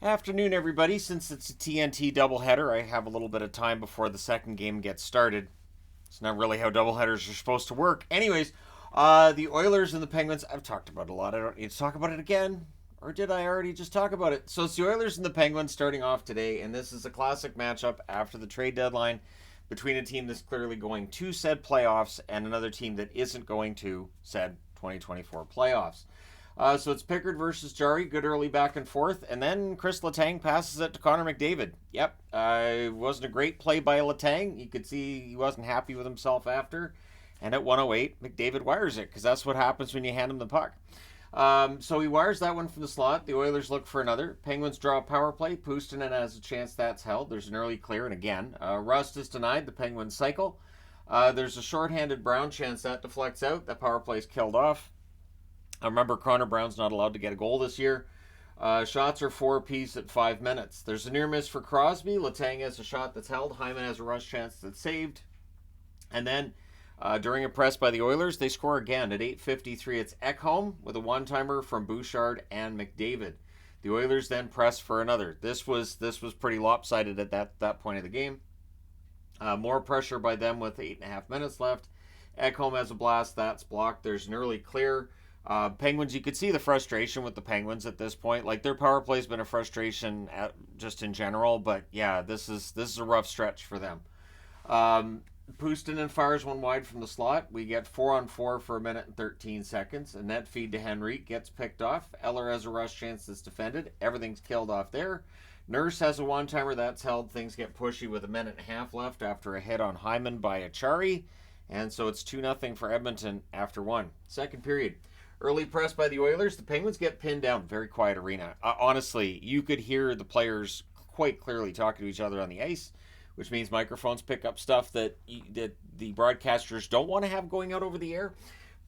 Afternoon, everybody. Since it's a TNT doubleheader, I have a little bit of time before the second game gets started. It's not really how doubleheaders are supposed to work. Anyways, the Oilers and the Penguins, I've talked about it a lot. I don't need to talk about it again. Or did I already just talk about it? So it's the Oilers and the Penguins starting off today, and this is a classic matchup after the trade deadline between a team that's clearly going to said playoffs and another team that isn't going to said 2024 playoffs. So it's Pickard versus Jari. Good early back and forth. And then Chris Letang passes it to Connor McDavid. Yep. It wasn't a great play by Letang. You could see he wasn't happy with himself after. And at 108, McDavid wires it because that's what happens when you hand him the puck. So he wires that one from the slot. The Oilers look for another. Penguins draw a power play. Puustinen has a chance that's held. There's an early clear, and again, Rust is denied. The Penguins cycle. There's a shorthanded Brown chance that deflects out. That power play is killed off. I remember Connor Brown's not allowed to get a goal this year. Shots are 4 apiece at 5 minutes. There's a near miss for Crosby. Letang has a shot that's held. Hyman has a rush chance that's saved. And then during a press by the Oilers, they score again at 8:53. It's Ekholm with a one-timer from Bouchard and McDavid. The Oilers then press for another. This was pretty lopsided at that point of the game. More pressure by them with 8.5 minutes left. Ekholm has a blast that's blocked. There's an early clear. Penguins, you could see the frustration with the Penguins at this point. Like their power play's been a frustration just in general, but yeah, this is a rough stretch for them. Puustinen fires one wide from the slot. We get 4-on-4 for 1 minute and 13 seconds. A net feed to Henrique gets picked off. Eller has a rush chance that's defended. Everything's killed off there. Nurse has a one-timer that's held. Things get pushy with 1.5 minutes left after a hit on Hyman by Achari. And so it's 2-0 for Edmonton after one. Second period. Early press by the Oilers. The Penguins get pinned down. Very quiet arena. Honestly, you could hear the players quite clearly talking to each other on the ice, which means microphones pick up stuff that the broadcasters don't want to have going out over the air.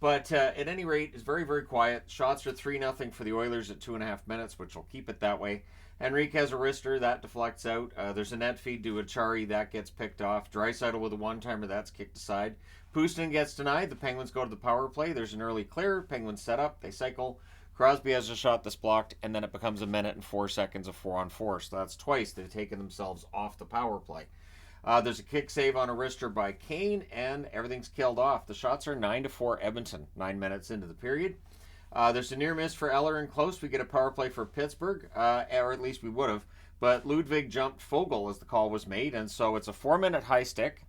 But at any rate, it's very, very quiet. Shots are 3-0 for the Oilers at 2.5 minutes, which will keep it that way. Henrique has a wrister. That deflects out. There's a net feed to Achari. That gets picked off. Draisaitl with a one-timer. That's kicked aside. Puustinen gets denied. The Penguins go to the power play. There's an early clear. Penguins set up. They cycle. Crosby has a shot that's blocked, and then it becomes 1 minute and 4 seconds of 4-on-4. So that's twice they've taken themselves off the power play. There's a kick save on a wrister by Kane, and everything's killed off. The shots are 9-4 Edmonton, 9 minutes into the period. There's a near miss for Eller and close. We get a power play for Pittsburgh, or at least we would have. But Ludwig jumped Foegele as the call was made, and so it's a 4-minute high stick.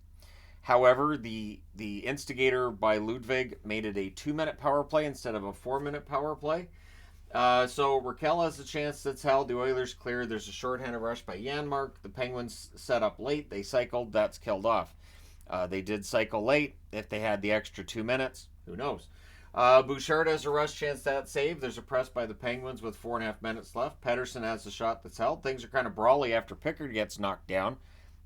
However, the instigator by Ludwig made it a 2-minute power play instead of a 4-minute power play. So Raquel has a chance that's held. The Oilers clear. There's a shorthanded rush by Janmark. The Penguins set up late. They cycled. That's killed off. They did cycle late. If they had the extra 2 minutes, who knows? Bouchard has a rush chance that's saved. There's a press by the Penguins with 4.5 minutes left. Pedersen has a shot that's held. Things are kind of brawly after Pickard gets knocked down,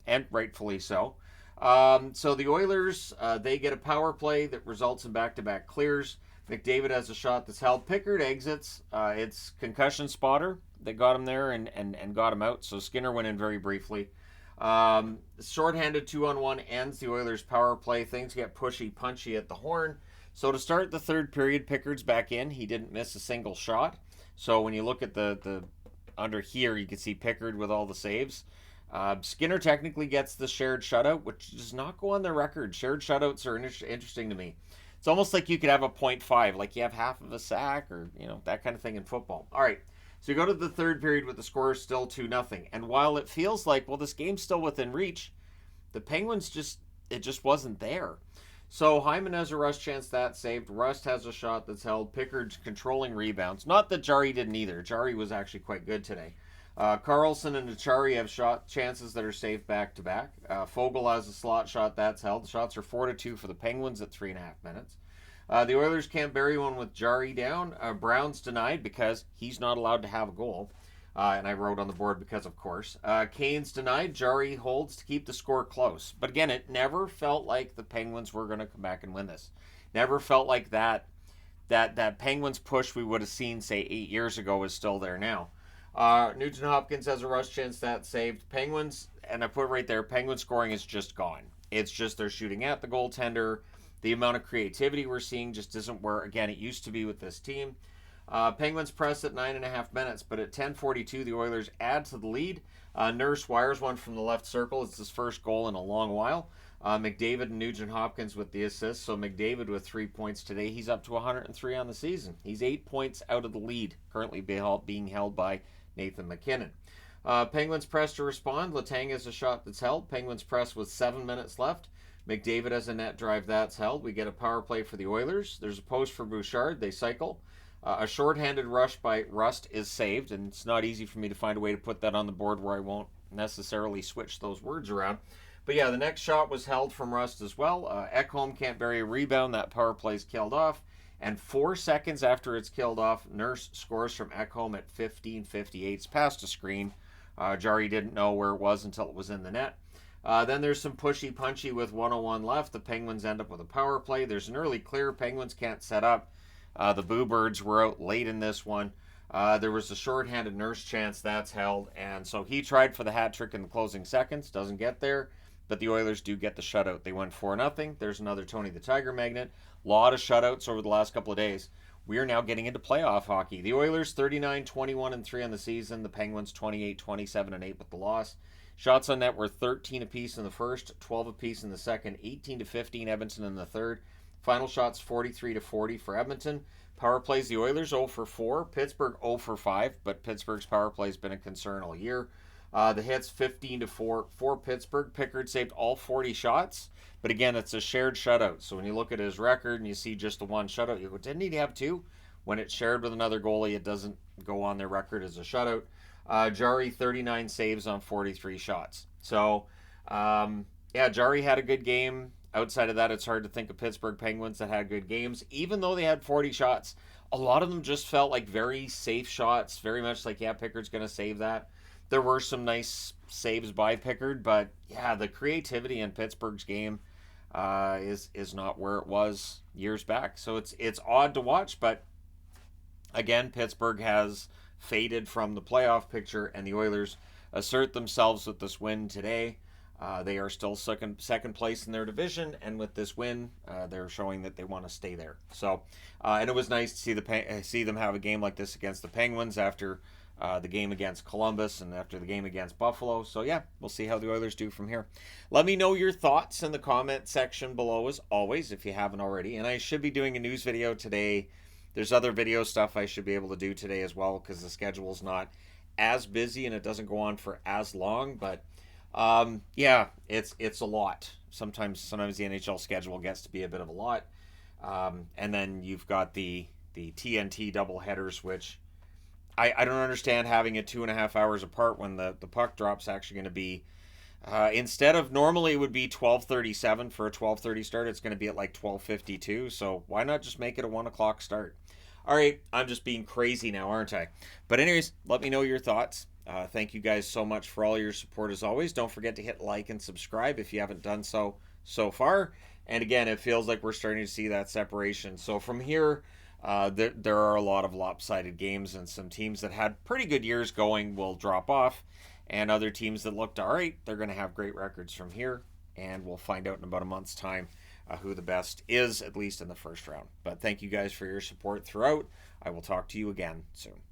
and rightfully so. So the Oilers, they get a power play that results in back-to-back clears. McDavid has a shot that's held. Pickard exits. It's concussion spotter that got him there and got him out. So Skinner went in very briefly. Shorthanded 2-on-1 ends the Oilers' power play. Things get pushy, punchy at the horn. So to start the third period, Pickard's back in. He didn't miss a single shot. So when you look at the under here, you can see Pickard with all the saves. Skinner technically gets the shared shutout, which does not go on the record. Shared shutouts are interesting to me. It's almost like you could have a 0.5, like you have half of a sack or, that kind of thing in football. All right, so you go to the third period with the score still 2-0. And while it feels like, well, this game's still within reach, the Penguins it just wasn't there. So Hyman has a rush chance that's saved. Rust has a shot that's held. Pickard's controlling rebounds. Not that Jari didn't either. Jari was actually quite good today. Carlson and Achari have shot chances that are saved back to back. Foegele has a slot shot that's held. The shots are 4-2 for the Penguins at 3.5 minutes. The Oilers can't bury one with Jari down. Brown's denied because he's not allowed to have a goal. And I wrote on the board because, of course. Kane's denied. Jari holds to keep the score close. But again, it never felt like the Penguins were going to come back and win this. Never felt like that Penguins push we would have seen, say, 8 years ago is still there now. Nugent Hopkins has a rush chance that's saved. Penguins, and I put right there, Penguins scoring is just gone. It's just they're shooting at the goaltender. The amount of creativity we're seeing just isn't where, again, it used to be with this team. Penguins press at 9.5 minutes, but at 10:42, the Oilers add to the lead. Nurse wires one from the left circle. It's his first goal in a long while. McDavid and Nugent Hopkins with the assists. So McDavid with 3 points today. He's up to 103 on the season. He's 8 points out of the lead, currently being held by Nathan MacKinnon. Penguins press to respond. Letang has a shot that's held. Penguins press with 7 minutes left. McDavid has a net drive that's held. We get a power play for the Oilers. There's a post for Bouchard. They cycle. A shorthanded rush by Rust is saved, and it's not easy for me to find a way to put that on the board where I won't necessarily switch those words around. But yeah, the next shot was held from Rust as well. Ekholm can't bury a rebound. That power play's killed off. And 4 seconds after it's killed off, Nurse scores from Ekholm at 15:58. It's past a screen. Jarry didn't know where it was until it was in the net. Then there's some pushy-punchy with 1:01 left. The Penguins end up with a power play. There's an early clear. Penguins can't set up. The Boo Birds were out late in this one. There was a shorthanded Nurse chance that's held, and so he tried for the hat trick in the closing seconds. Doesn't get there, but the Oilers do get the shutout. They win 4-0. There's another Tony the Tiger Magnet. A lot of shutouts over the last couple of days. We are now getting into playoff hockey. The Oilers 39-21-3 on the season. The Penguins 28-27-8 with the loss. Shots on net were 13 apiece in the first, 12 apiece in the second, 18-15 Edmonton in the third. Final shots 43-40 for Edmonton. Power plays, the Oilers 0 for 4. Pittsburgh 0 for 5, but Pittsburgh's power play has been a concern all year. The hits 15-4 for Pittsburgh. Pickard saved all 40 shots, but again, it's a shared shutout. So when you look at his record and you see just the one shutout, you go, didn't he have 2? When it's shared with another goalie, it doesn't go on their record as a shutout. Jarry 39 saves on 43 shots. So, Jarry had a good game. Outside of that, it's hard to think of Pittsburgh Penguins that had good games. Even though they had 40 shots, a lot of them just felt like very safe shots, very much like, Pickard's going to save that. There were some nice saves by Pickard, but yeah, the creativity in Pittsburgh's game is not where it was years back. So it's odd to watch, but again, Pittsburgh has faded from the playoff picture, and the Oilers assert themselves with this win today. They are still second place in their division, and with this win, they're showing that they want to stay there. So, and it was nice to see them have a game like this against the Penguins after the game against Columbus and after the game against Buffalo. So yeah, we'll see how the Oilers do from here. Let me know your thoughts in the comment section below as always if you haven't already. And I should be doing a news video today. There's other video stuff I should be able to do today as well because the schedule's not as busy and it doesn't go on for as long, but it's a lot. Sometimes the NHL schedule gets to be a bit of a lot. And then you've got the TNT double headers, which I don't understand having it 2.5 hours apart when the puck drop's actually going to be, instead of normally it would be 12:37 for a 12:30 start, it's going to be at like 12:52. So why not just make it a 1 o'clock start? All right, I'm just being crazy now, aren't I? But anyways, let me know your thoughts. Thank you guys so much for all your support as always. Don't forget to hit like and subscribe if you haven't done so far. And again, it feels like we're starting to see that separation. So from here, there are a lot of lopsided games, and some teams that had pretty good years going will drop off. And other teams that looked all right, they're going to have great records from here. And we'll find out in about a month's time who the best is, at least in the first round. But thank you guys for your support throughout. I will talk to you again soon.